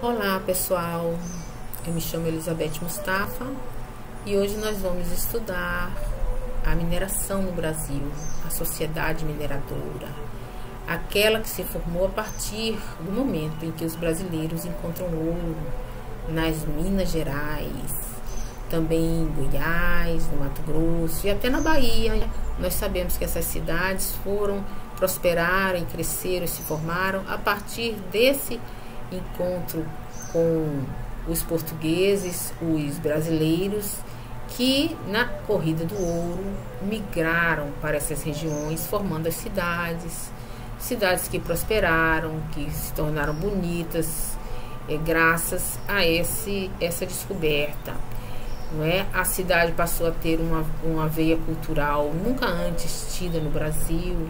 Olá pessoal, eu me chamo Elizabeth Mustafa e hoje nós vamos estudar a mineração no Brasil, a sociedade mineradora, aquela que se formou a partir do momento em que os brasileiros encontram ouro nas Minas Gerais, também em Goiás, no Mato Grosso e até na Bahia. Nós sabemos que essas cidades prosperaram, cresceram e se formaram a partir desse encontro com os portugueses, os brasileiros, que na corrida do ouro migraram para essas regiões, formando as cidades que prosperaram, que se tornaram bonitas, graças a essa descoberta. Não é? A cidade passou a ter uma veia cultural nunca antes tida no Brasil,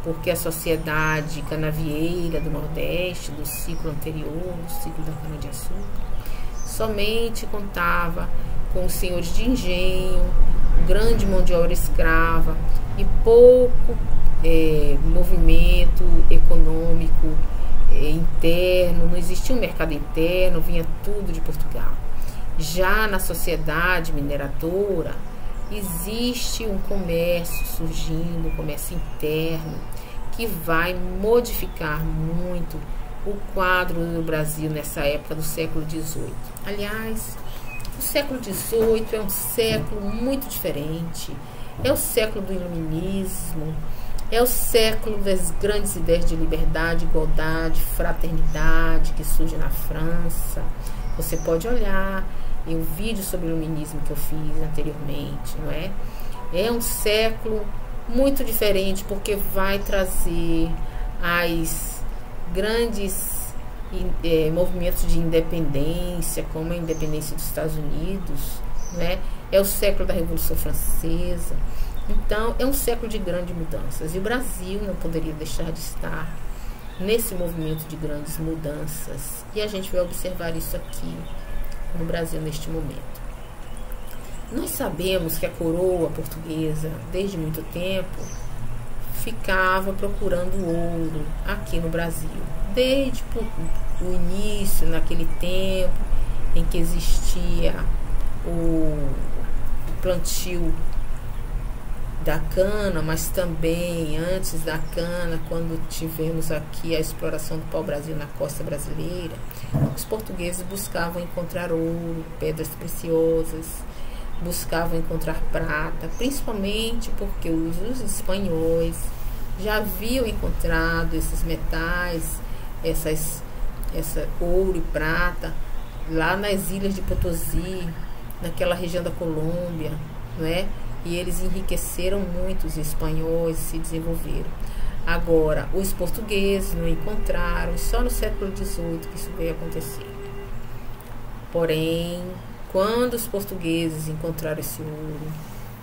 porque a sociedade canavieira do Nordeste, do ciclo anterior, do ciclo da cana-de-açúcar, somente contava com os senhores de engenho, grande mão de obra escrava e pouco movimento econômico interno, não existia um mercado interno, vinha tudo de Portugal. Já na sociedade mineradora, existe um comércio surgindo, um comércio interno, que vai modificar muito o quadro do Brasil nessa época do século XVIII. Aliás, o século XVIII é um século muito diferente. É o século do iluminismo, é o século das grandes ideias de liberdade, igualdade, fraternidade que surge na França. Você pode olhar em um vídeo sobre o iluminismo que eu fiz anteriormente, não é? É um século muito diferente, porque vai trazer as grandes movimentos de independência, como a independência dos Estados Unidos, né? É o século da Revolução Francesa. Então, é um século de grandes mudanças. E o Brasil não poderia deixar de estar nesse movimento de grandes mudanças. E a gente vai observar isso aqui no Brasil neste momento. Nós sabemos que a coroa portuguesa, desde muito tempo, ficava procurando ouro aqui no Brasil. Desde o início, naquele tempo em que existia o plantio da cana, mas também antes da cana, quando tivemos aqui a exploração do pau-brasil na costa brasileira, os portugueses buscavam encontrar ouro, pedras preciosas, buscavam encontrar prata, principalmente porque os espanhóis já haviam encontrado esses metais, essa ouro e prata, lá nas ilhas de Potosí, naquela região da Colômbia, não é? E eles enriqueceram muito, os espanhóis se desenvolveram. Agora, os portugueses não encontraram, e só no século XVIII que isso veio acontecer. Porém, quando os portugueses encontraram esse ouro,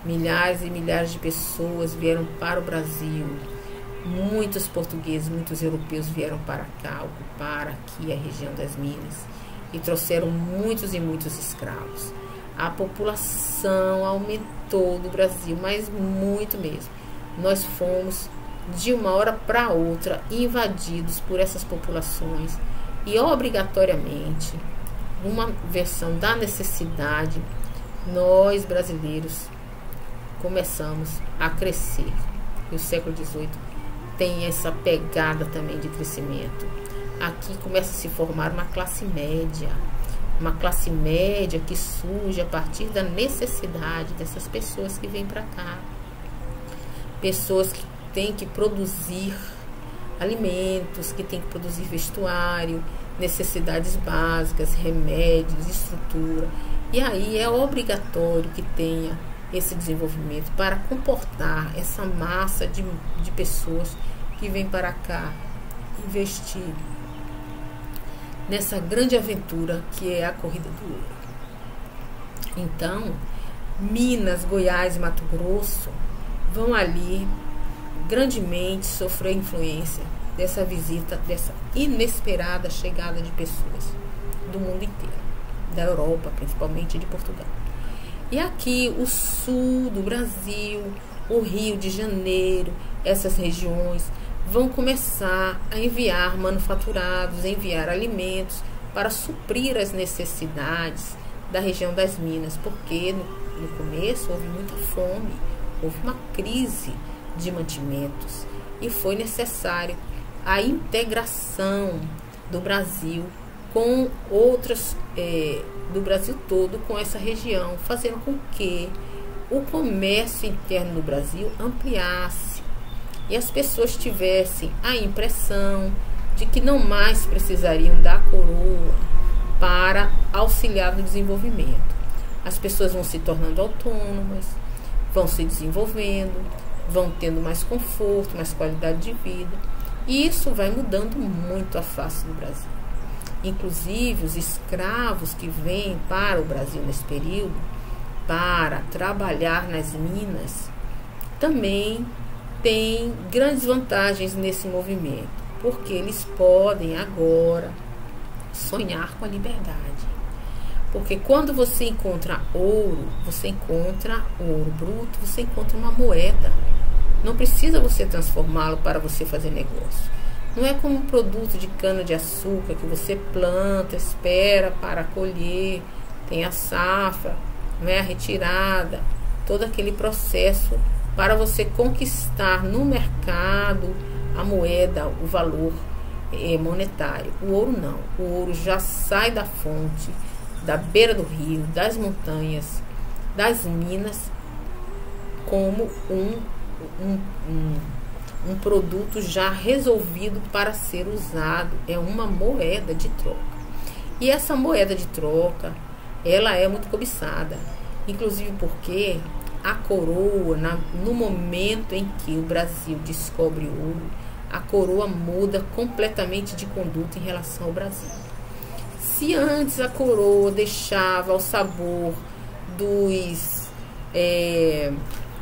milhares e milhares de pessoas vieram para o Brasil. Muitos portugueses, muitos europeus vieram para cá, ocupar aqui a região das Minas, e trouxeram muitos e muitos escravos. A população aumentou do Brasil, mas muito mesmo. Nós fomos, de uma hora para outra, invadidos por essas populações e, obrigatoriamente, uma versão da necessidade, nós brasileiros começamos a crescer. E o século XVIII tem essa pegada também de crescimento. Aqui começa a se formar uma classe média que surge a partir da necessidade dessas pessoas que vêm para cá. Pessoas que têm que produzir alimentos, que têm que produzir vestuário, necessidades básicas, remédios, estrutura. E aí é obrigatório que tenha esse desenvolvimento para comportar essa massa de pessoas que vêm para cá investir nessa grande aventura que é a corrida do ouro. Então, Minas, Goiás e Mato Grosso vão ali grandemente sofrer influência dessa visita, dessa inesperada chegada de pessoas do mundo inteiro, da Europa, principalmente de Portugal. E aqui o sul do Brasil, o Rio de Janeiro, essas regiões vão começar a enviar manufaturados, enviar alimentos para suprir as necessidades da região das minas, porque no começo houve muita fome, houve uma crise de mantimentos e foi necessário a integração do Brasil com outras, do Brasil todo com essa região, fazendo com que o comércio interno no Brasil ampliasse e as pessoas tivessem a impressão de que não mais precisariam da coroa para auxiliar no desenvolvimento. As pessoas vão se tornando autônomas, vão se desenvolvendo, vão tendo mais conforto, mais qualidade de vida, e isso vai mudando muito a face do Brasil. Inclusive, os escravos que vêm para o Brasil nesse período para trabalhar nas minas também têm grandes vantagens nesse movimento, porque eles podem agora sonhar com a liberdade. Porque quando você encontra ouro bruto, você encontra uma moeda. Não precisa você transformá-lo para você fazer negócio. Não é como um produto de cana-de-açúcar que você planta, espera para colher, tem a safra, não é a retirada, todo aquele processo para você conquistar no mercado a moeda, o valor monetário. O ouro não. O ouro já sai da fonte, da beira do rio, das montanhas, das minas, como um produto já resolvido para ser usado. É uma moeda de troca. E essa moeda de troca, ela é muito cobiçada, inclusive porque a coroa, no momento em que o Brasil descobre ouro, a coroa muda completamente de conduta em relação ao Brasil. Se antes a coroa deixava ao sabor dos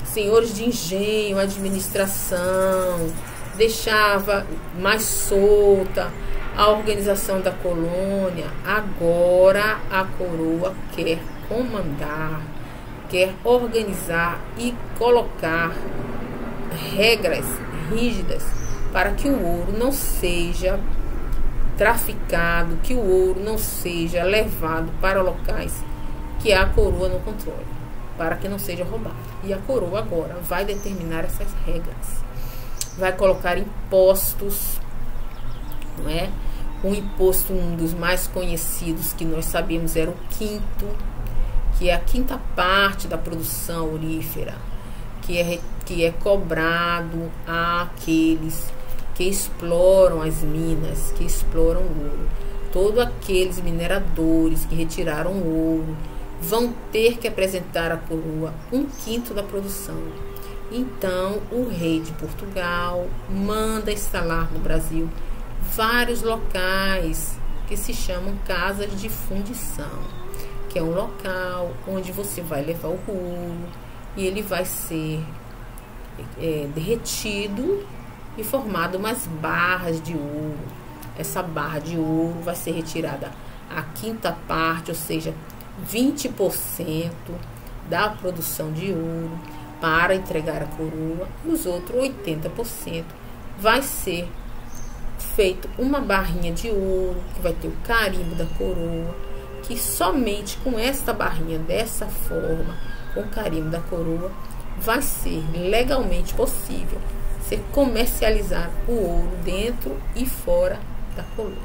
senhores de engenho, administração, deixava mais solta a organização da colônia, agora a coroa quer comandar, quer organizar e colocar regras rígidas para que o ouro não seja traficado, que o ouro não seja levado para locais que a coroa não controle, para que não seja roubado. E a coroa agora vai determinar essas regras, vai colocar impostos, não é? Um imposto, um dos mais conhecidos que nós sabemos era o quinto, que é a quinta parte da produção aurífera, que é cobrado àqueles que exploram as minas, que exploram o ouro. Todos aqueles mineradores que retiraram o ouro vão ter que apresentar à coroa um quinto da produção. Então, o rei de Portugal manda instalar no Brasil vários locais que se chamam casas de fundição, que é um local onde você vai levar o ouro e ele vai ser derretido e formado umas barras de ouro. Essa barra de ouro vai ser retirada a quinta parte, ou seja, 20% da produção de ouro para entregar a coroa, e os outros 80% vai ser feito uma barrinha de ouro, que vai ter o carimbo da coroa, que somente com esta barrinha, dessa forma, com o carimbo da coroa, vai ser legalmente possível ser comercializar o ouro dentro e fora da colônia.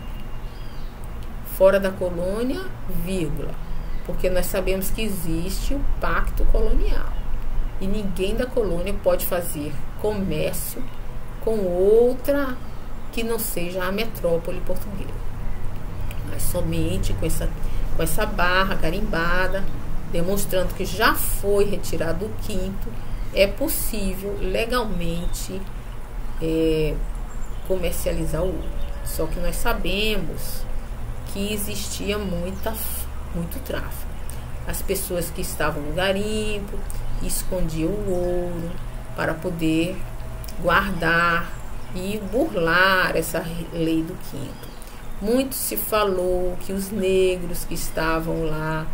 Fora da colônia, vírgula, porque nós sabemos que existe o pacto colonial e ninguém da colônia pode fazer comércio com outra que não seja a metrópole portuguesa, mas somente com essa barra carimbada, demonstrando que já foi retirado o quinto, é possível legalmente comercializar o ouro. Só que nós sabemos que existia muito tráfico. As pessoas que estavam no garimpo escondiam o ouro para poder guardar e burlar essa lei do quinto. Muito se falou que os negros que estavam lá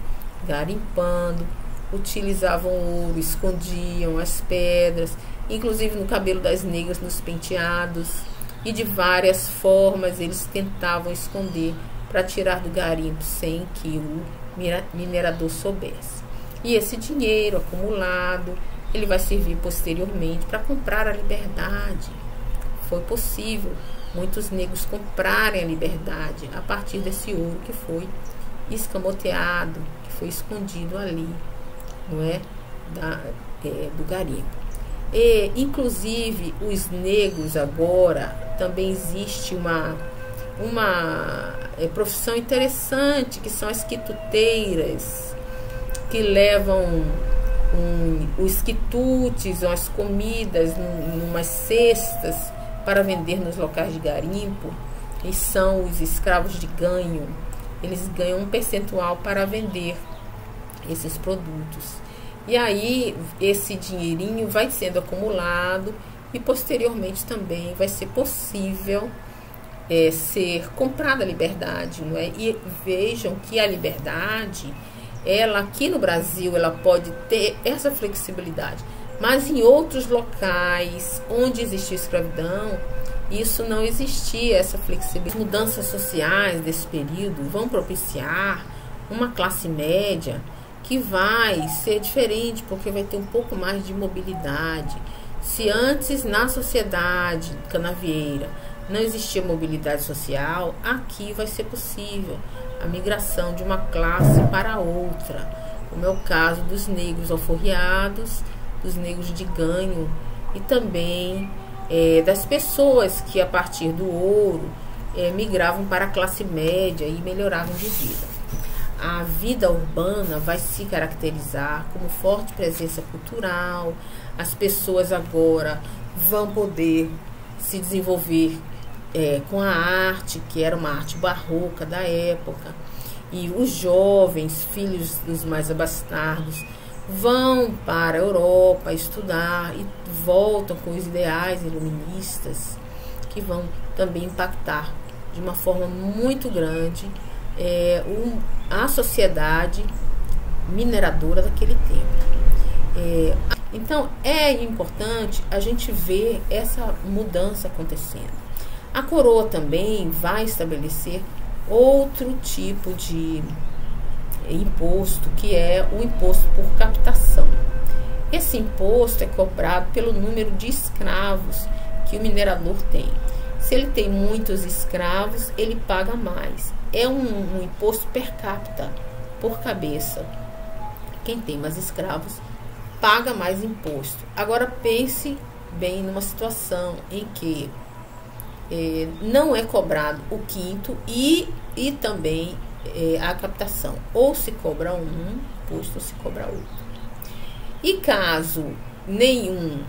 garimpando utilizavam ouro, escondiam as pedras, inclusive no cabelo das negras, nos penteados, e de várias formas eles tentavam esconder para tirar do garimpo sem que o minerador soubesse. E esse dinheiro acumulado, ele vai servir posteriormente para comprar a liberdade. Foi possível muitos negros comprarem a liberdade a partir desse ouro que foi escamoteado, que foi escondido ali, não é? Do garimpo. E, inclusive, os negros agora, também existe uma profissão interessante, que são as quituteiras, que levam os quitutes, ou as comidas, numas cestas, para vender nos locais de garimpo, e são os escravos de ganho. Eles ganham um percentual para vender esses produtos. E aí esse dinheirinho vai sendo acumulado e posteriormente também vai ser possível ser comprada a liberdade, não é? E vejam que a liberdade, ela aqui no Brasil, ela pode ter essa flexibilidade, mas em outros locais onde existia escravidão, isso não existia, essa flexibilidade. As mudanças sociais desse período vão propiciar uma classe média que vai ser diferente, porque vai ter um pouco mais de mobilidade. Se antes na sociedade canavieira não existia mobilidade social, aqui vai ser possível a migração de uma classe para outra, como é o caso dos negros alforriados, dos negros de ganho e também das pessoas que a partir do ouro migravam para a classe média e melhoravam de vida. A vida urbana vai se caracterizar como forte presença cultural. As pessoas agora vão poder se desenvolver com a arte, que era uma arte barroca da época. E os jovens, filhos dos mais abastados, vão para a Europa estudar e voltam com os ideais iluministas, que vão também impactar de uma forma muito grande a sociedade mineradora daquele tempo. Então é importante a gente ver essa mudança acontecendo. A coroa também vai estabelecer outro tipo de imposto, que é o imposto por captação. Esse imposto é cobrado pelo número de escravos que o minerador tem. Se ele tem muitos escravos, ele paga mais. É um imposto per capita, por cabeça. Quem tem mais escravos paga mais imposto. Agora pense bem numa situação em que não é cobrado o quinto e também a captação. Ou se cobra um imposto ou se cobra outro. E caso nenhum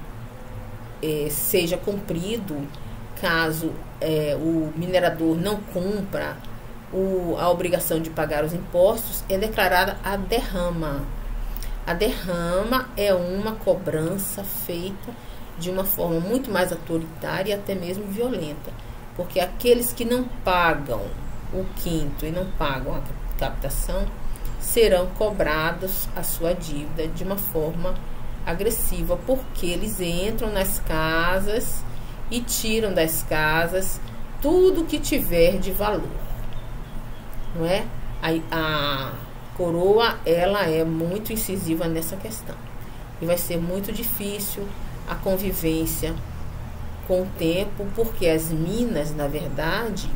seja cumprido, caso o minerador não cumpra a obrigação de pagar os impostos, é declarada a derrama. A derrama é uma cobrança feita de uma forma muito mais autoritária e até mesmo violenta, porque aqueles que não pagam o quinto e não pagam a captação serão cobrados a sua dívida de uma forma agressiva, porque eles entram nas casas e tiram das casas tudo que tiver de valor, não é? A coroa, ela é muito incisiva nessa questão e vai ser muito difícil a convivência com o tempo, porque as minas, na verdade,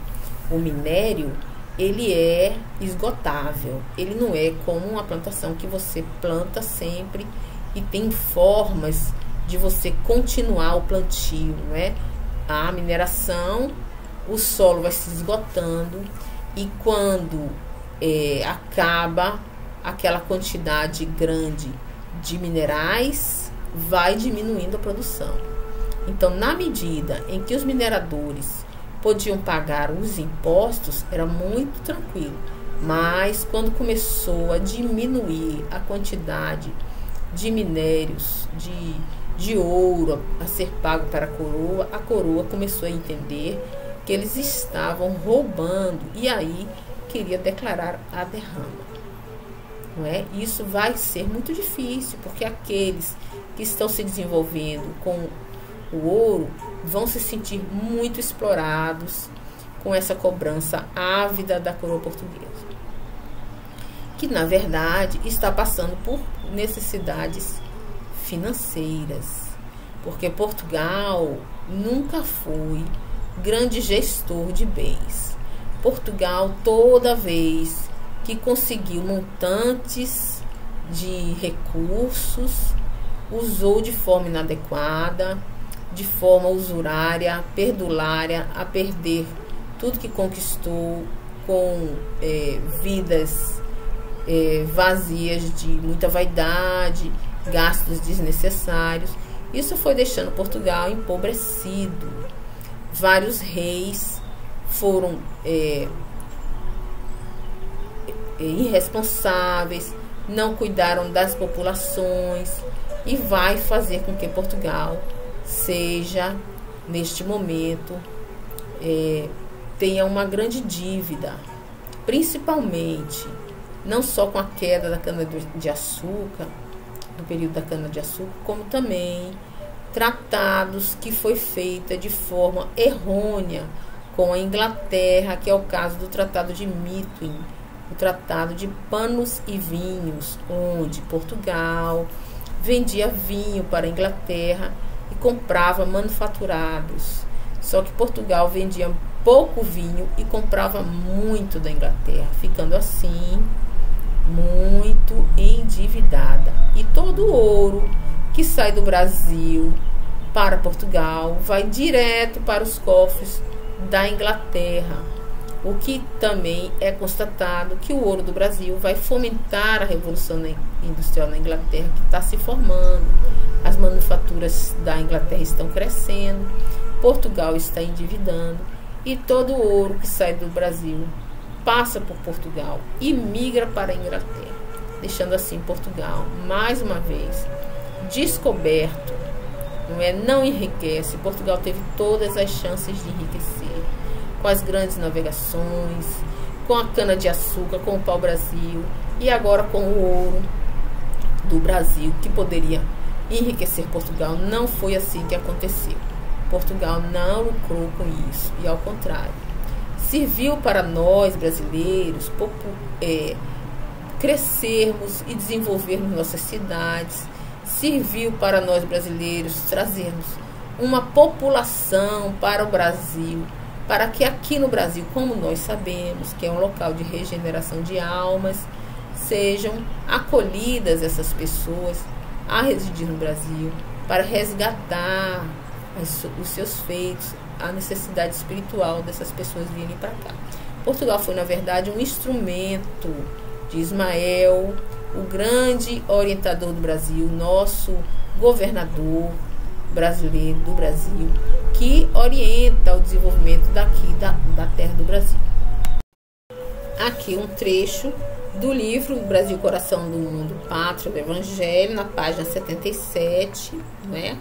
o minério, ele é esgotável, ele não é como uma plantação que você planta sempre e tem formas de você continuar o plantio, não é? A mineração, o solo vai se esgotando e quando acaba aquela quantidade grande de minerais, vai diminuindo a produção. Então, na medida em que os mineradores podiam pagar os impostos, era muito tranquilo. Mas quando começou a diminuir a quantidade de minérios, de ouro a ser pago para a coroa começou a entender que eles estavam roubando e aí queria declarar a derrama. Não é? Isso vai ser muito difícil, porque aqueles que estão se desenvolvendo com o ouro vão se sentir muito explorados com essa cobrança ávida da coroa portuguesa, que na verdade está passando por necessidades financeiras, porque Portugal nunca foi grande gestor de bens. Portugal, toda vez que conseguiu montantes de recursos, usou de forma inadequada, de forma usurária, perdulária, a perder tudo que conquistou com vidas vazias de muita vaidade, gastos desnecessários. Isso foi deixando Portugal empobrecido. Vários reis foram irresponsáveis, não cuidaram das populações, e vai fazer com que Portugal seja, neste momento, tenha uma grande dívida, principalmente não só com a queda da cana-de-açúcar, do período da cana-de-açúcar, como também tratados que foi feita de forma errônea com a Inglaterra, que é o caso do Tratado de Methuen, o Tratado de Panos e Vinhos, onde Portugal vendia vinho para a Inglaterra e comprava manufaturados. Só que Portugal vendia pouco vinho e comprava muito da Inglaterra, ficando assim muito endividada. E todo o ouro que sai do Brasil para Portugal vai direto para os cofres da Inglaterra, o que também é constatado que o ouro do Brasil vai fomentar a revolução industrial na Inglaterra, que está se formando. As manufaturas da Inglaterra estão crescendo, Portugal está endividando, e todo o ouro que sai do Brasil passa por Portugal e migra para a Inglaterra, deixando assim Portugal, mais uma vez, descoberto. Não enriquece. Portugal teve todas as chances de enriquecer, com as grandes navegações, com a cana-de-açúcar, com o pau-brasil, e agora com o ouro do Brasil, que poderia enriquecer Portugal. Não foi assim que aconteceu. Portugal não lucrou com isso, e ao contrário, serviu para nós brasileiros crescermos e desenvolvermos nossas cidades, serviu para nós brasileiros trazermos uma população para o Brasil, para que aqui no Brasil, como nós sabemos, que é um local de regeneração de almas, sejam acolhidas essas pessoas a residir no Brasil, para resgatar os seus feitos, a necessidade espiritual dessas pessoas virem para cá. Portugal foi, na verdade, um instrumento de Ismael, o grande orientador do Brasil, nosso governador brasileiro do Brasil, que orienta o desenvolvimento daqui da terra do Brasil. Aqui um trecho do livro Brasil, Coração do Mundo, Pátria do Evangelho, na página 77, né?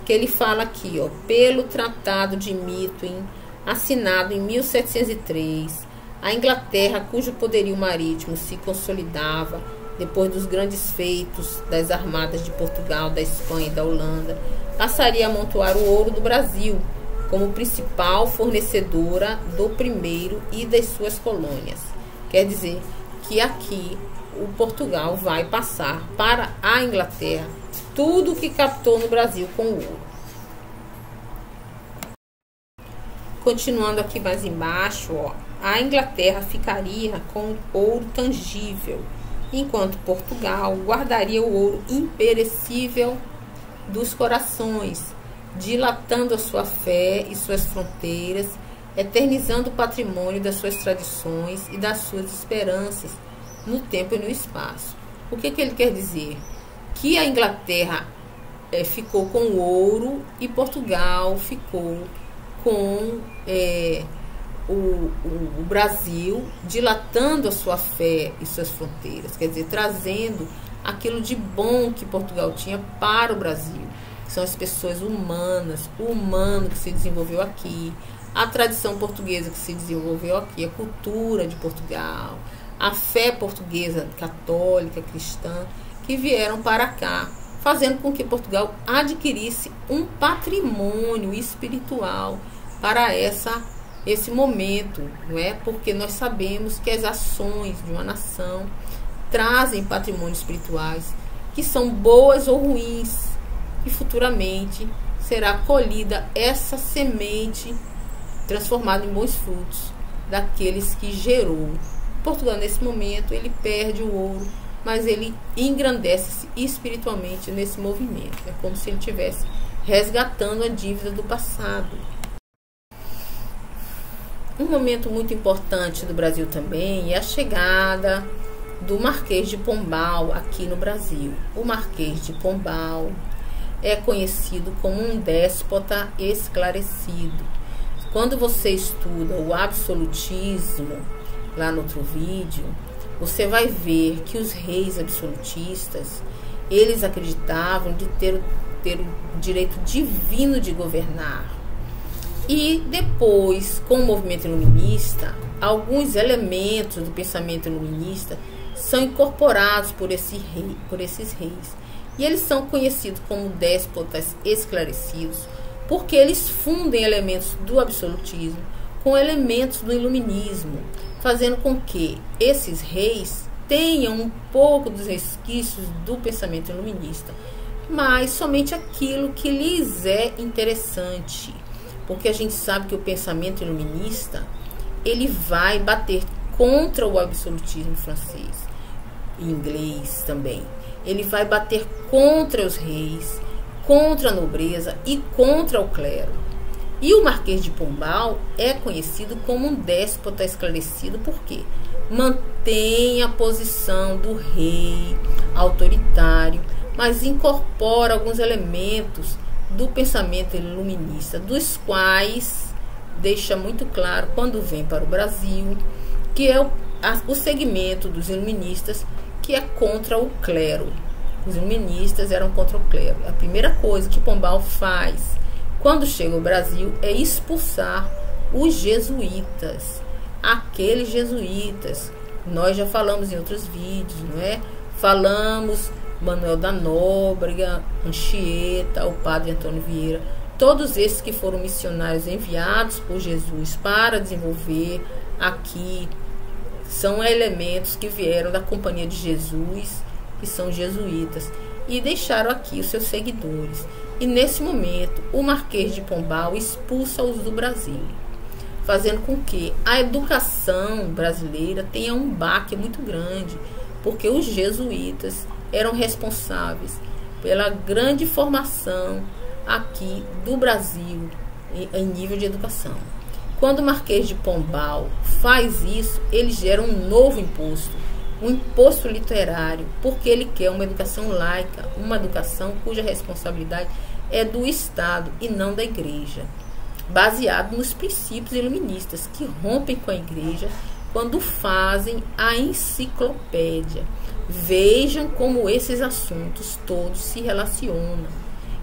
Que ele fala aqui, ó, pelo Tratado de Methuen, assinado em 1703, a Inglaterra, cujo poderio marítimo se consolidava depois dos grandes feitos das armadas de Portugal, da Espanha e da Holanda, passaria a amontoar o ouro do Brasil como principal fornecedora do primeiro e das suas colônias. Quer dizer que aqui o Portugal vai passar para a Inglaterra tudo que captou no Brasil com o ouro. Continuando aqui mais embaixo, ó, a Inglaterra ficaria com ouro tangível, enquanto Portugal guardaria o ouro imperecível dos corações, dilatando a sua fé e suas fronteiras, eternizando o patrimônio das suas tradições e das suas esperanças no tempo e no espaço. O que ele quer dizer? Que a Inglaterra ficou com o ouro e Portugal ficou com o Brasil, dilatando a sua fé e suas fronteiras, quer dizer, trazendo aquilo de bom que Portugal tinha para o Brasil. São as pessoas humanas, o humano que se desenvolveu aqui, a tradição portuguesa que se desenvolveu aqui, a cultura de Portugal, a fé portuguesa, católica, cristã, que vieram para cá, fazendo com que Portugal adquirisse um patrimônio espiritual para essa esse momento, não é? Porque nós sabemos que as ações de uma nação trazem patrimônios espirituais que são boas ou ruins, e futuramente será colhida essa semente transformada em bons frutos daqueles que gerou. Portugal, nesse momento, ele perde o ouro, mas ele engrandece-se espiritualmente nesse movimento. É como se ele estivesse resgatando a dívida do passado. Um momento muito importante do Brasil também é a chegada do Marquês de Pombal aqui no Brasil. O Marquês de Pombal é conhecido como um déspota esclarecido. Quando você estuda o absolutismo, lá no outro vídeo, você vai ver que os reis absolutistas, eles acreditavam de ter o direito divino de governar. E depois, com o movimento iluminista, alguns elementos do pensamento iluminista são incorporados por esses reis. E eles são conhecidos como déspotas esclarecidos, porque eles fundem elementos do absolutismo com elementos do iluminismo, fazendo com que esses reis tenham um pouco dos resquícios do pensamento iluminista, mas somente aquilo que lhes é interessante, porque a gente sabe que o pensamento iluminista ele vai bater contra o absolutismo francês, inglês também. Ele vai bater contra os reis, contra a nobreza e contra o clero. E o Marquês de Pombal é conhecido como um déspota esclarecido porque mantém a posição do rei autoritário, mas incorpora alguns elementos do pensamento iluminista, dos quais deixa muito claro, quando vem para o Brasil, que é o segmento dos iluministas que é contra o clero. Os iluministas eram contra o clero. A primeira coisa que Pombal faz quando chega ao Brasil é expulsar os jesuítas. Aqueles jesuítas, nós já falamos em outros vídeos, não é? Falamos Manuel da Nóbrega, Anchieta, o padre Antônio Vieira, todos esses que foram missionários enviados por Jesus para desenvolver aqui, são elementos que vieram da Companhia de Jesus, que são jesuítas, e deixaram aqui os seus seguidores. E nesse momento, o Marquês de Pombal expulsa-os do Brasil, fazendo com que a educação brasileira tenha um baque muito grande, porque os jesuítas eram responsáveis pela grande formação aqui do Brasil em nível de educação. Quando o Marquês de Pombal faz isso, ele gera um novo imposto, um imposto literário, porque ele quer uma educação laica, uma educação cuja responsabilidade é do Estado e não da Igreja, baseado nos princípios iluministas que rompem com a Igreja quando fazem a enciclopédia. Vejam como esses assuntos todos se relacionam,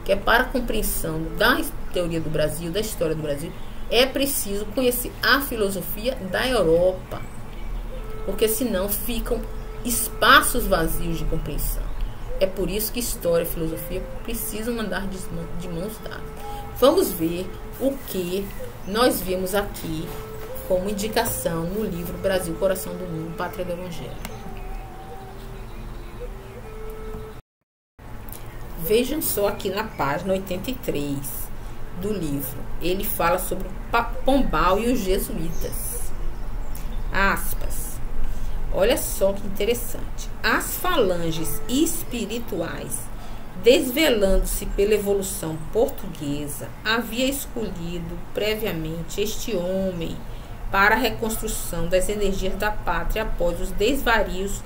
que é para a compreensão da teoria do Brasil, da história do Brasil, é preciso conhecer a filosofia da Europa, porque senão ficam espaços vazios de compreensão. É por isso que história e filosofia precisam andar de mãos dadas. Vamos ver o que nós vimos aqui como indicação no livro Brasil, Coração do Mundo, Pátria do Evangelho. Vejam só aqui na página 83 do livro. Ele fala sobre Pombal e os jesuítas. Aspas. Olha só que interessante. As falanges espirituais, desvelando-se pela evolução portuguesa, havia escolhido previamente este homem para a reconstrução das energias da pátria após os desvarios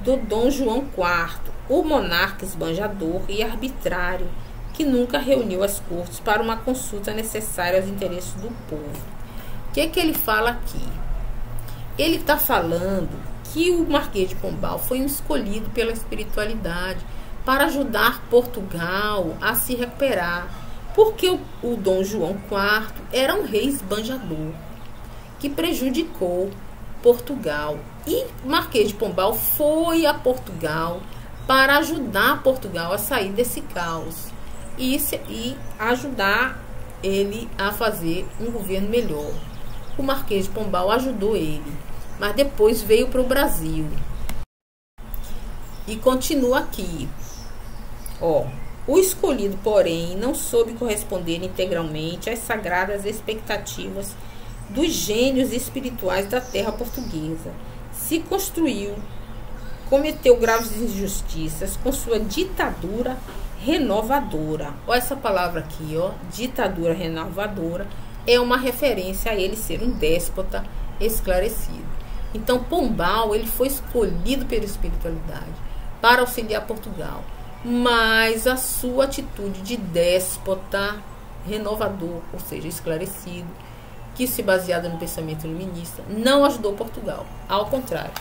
do Dom João IV, o monarca esbanjador e arbitrário, que nunca reuniu as cortes para uma consulta necessária aos interesses do povo. O que ele fala aqui? Ele está falando que o Marquês de Pombal foi um escolhido pela espiritualidade para ajudar Portugal a se recuperar, porque o Dom João IV era um rei esbanjador que prejudicou Portugal. E Marquês de Pombal foi a Portugal para ajudar Portugal a sair desse caos e ajudar ele a fazer um governo melhor. o Marquês de Pombal ajudou ele, mas depois veio para o Brasil e continua aqui. O escolhido, porém, não soube corresponder integralmente às sagradas expectativas dos gênios espirituais da terra portuguesa. Se construiu, cometeu graves injustiças com sua ditadura renovadora. Olha essa palavra aqui, ditadura renovadora, é uma referência a ele ser um déspota esclarecido. Então, Pombal, ele foi escolhido pela espiritualidade para auxiliar Portugal, mas a sua atitude de déspota renovador, ou seja, esclarecido, que se baseada no pensamento iluminista, não ajudou Portugal. Ao contrário,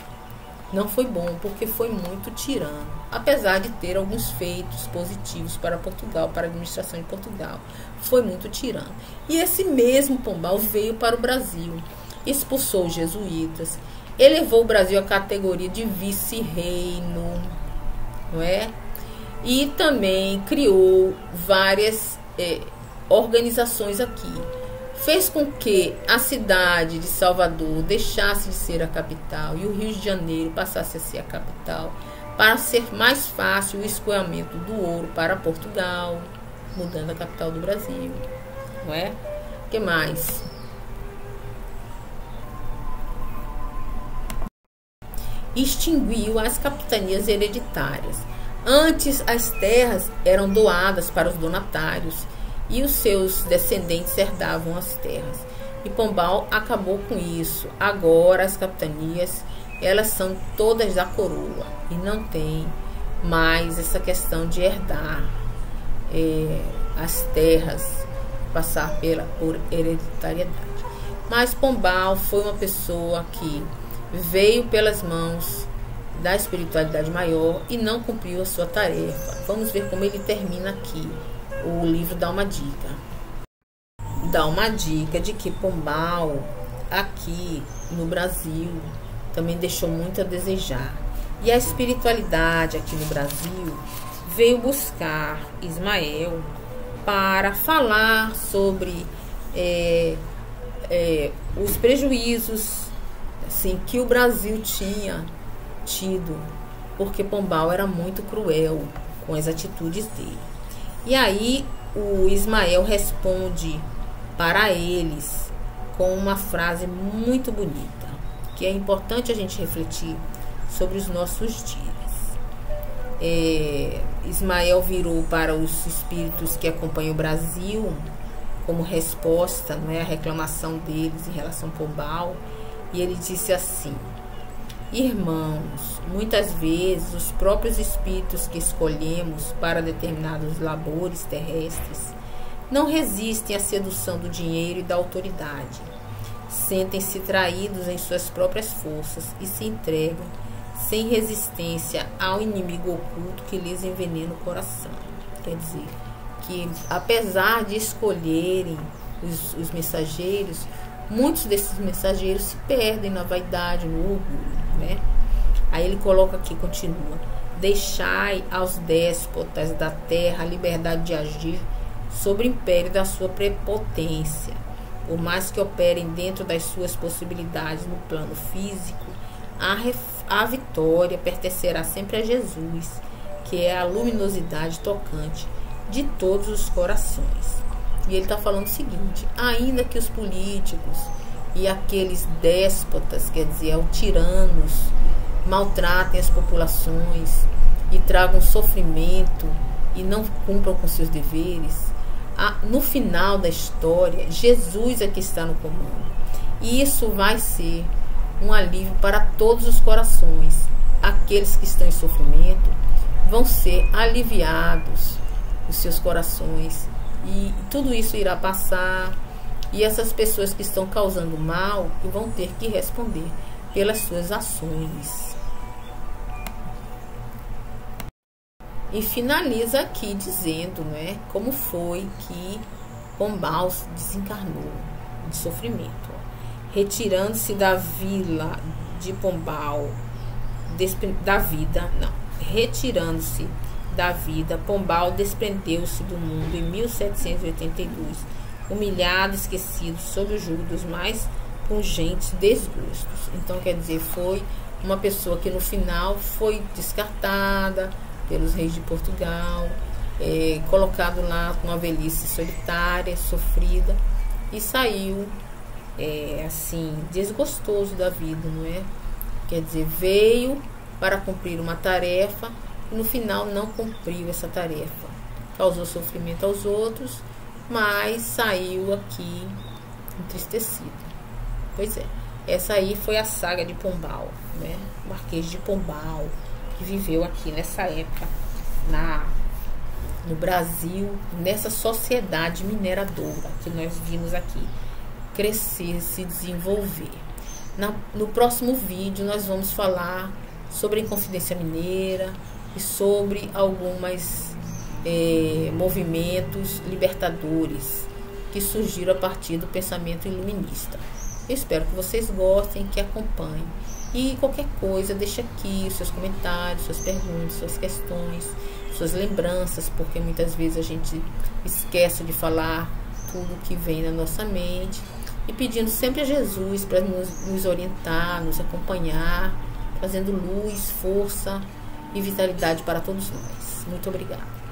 não foi bom, porque foi muito tirano, apesar de ter alguns feitos positivos para Portugal, para a administração de Portugal. Foi muito tirano. E esse mesmo Pombal veio para o Brasil, expulsou os jesuítas, elevou o Brasil à categoria de vice-reino, não é? E também criou várias organizações aqui. Fez com que a cidade de Salvador deixasse de ser a capital e o Rio de Janeiro passasse a ser a capital, para ser mais fácil o escoamento do ouro para Portugal, mudando a capital do Brasil, não é? O que mais? Extinguiu as capitanias hereditárias. Antes, as terras eram doadas para os donatários e os seus descendentes herdavam as terras. E Pombal acabou com isso. Agora as capitanias, elas são todas da coroa e não tem mais essa questão de herdar as terras, passar por hereditariedade. Mas Pombal foi uma pessoa que veio pelas mãos da espiritualidade maior e não cumpriu a sua tarefa. Vamos ver como ele termina aqui. O livro dá uma dica. Dá uma dica de que Pombal, aqui no Brasil, também deixou muito a desejar. E a espiritualidade aqui no Brasil veio buscar Ismael para falar sobre os prejuízos assim, que o Brasil tinha tido, porque Pombal era muito cruel com as atitudes dele. E aí o Ismael responde para eles com uma frase muito bonita, que é importante a gente refletir sobre os nossos dias. Ismael virou para os espíritos que acompanham o Brasil como resposta, não é, à reclamação deles em relação a Pombal, e ele disse assim: irmãos, muitas vezes os próprios espíritos que escolhemos para determinados labores terrestres não resistem à sedução do dinheiro e da autoridade. Sentem-se traídos em suas próprias forças e se entregam sem resistência ao inimigo oculto que lhes envenena o coração. Quer dizer, que apesar de escolherem os mensageiros, muitos desses mensageiros se perdem na vaidade, no orgulho, né? Aí ele coloca aqui, continua: deixai aos déspotas da terra a liberdade de agir sobre o império da sua prepotência. Por mais que operem dentro das suas possibilidades no plano físico, a vitória pertencerá sempre a Jesus, que é a luminosidade tocante de todos os corações. E ele está falando o seguinte: ainda que os políticos e aqueles déspotas, quer dizer, tiranos, maltratem as populações e tragam sofrimento e não cumpram com seus deveres, no final da história, Jesus é que está no comando. E isso vai ser um alívio para todos os corações. Aqueles que estão em sofrimento vão ser aliviados, os seus corações, e tudo isso irá passar, e essas pessoas que estão causando mal vão ter que responder pelas suas ações. E finaliza aqui dizendo, né, como foi que Pombal desencarnou de sofrimento. Retirando-se da vila de Pombal, retirando-se da vida, Pombal desprendeu-se do mundo em 1782, humilhado e esquecido sob o jugo dos mais pungentes desgostos. Então, quer dizer, foi uma pessoa que no final foi descartada pelos reis de Portugal, colocado lá com uma velhice solitária, sofrida, e saiu assim, desgostoso da vida, não é? Quer dizer, veio para cumprir uma tarefa e no final não cumpriu essa tarefa. Causou sofrimento aos outros, mas saiu aqui entristecido. Pois é, essa aí foi a saga de Pombal, né? O Marquês de Pombal, que viveu aqui nessa época, no Brasil, nessa sociedade mineradora que nós vimos aqui crescer, se desenvolver. No próximo vídeo nós vamos falar sobre a Inconfidência Mineira e sobre alguns movimentos libertadores que surgiram a partir do pensamento iluminista. Eu espero que vocês gostem, que acompanhem. E qualquer coisa, deixa aqui os seus comentários, suas perguntas, suas questões, suas lembranças, porque muitas vezes a gente esquece de falar tudo que vem na nossa mente. E pedindo sempre a Jesus para nos orientar, nos acompanhar, trazendo luz, força e vitalidade para todos nós. Muito obrigada.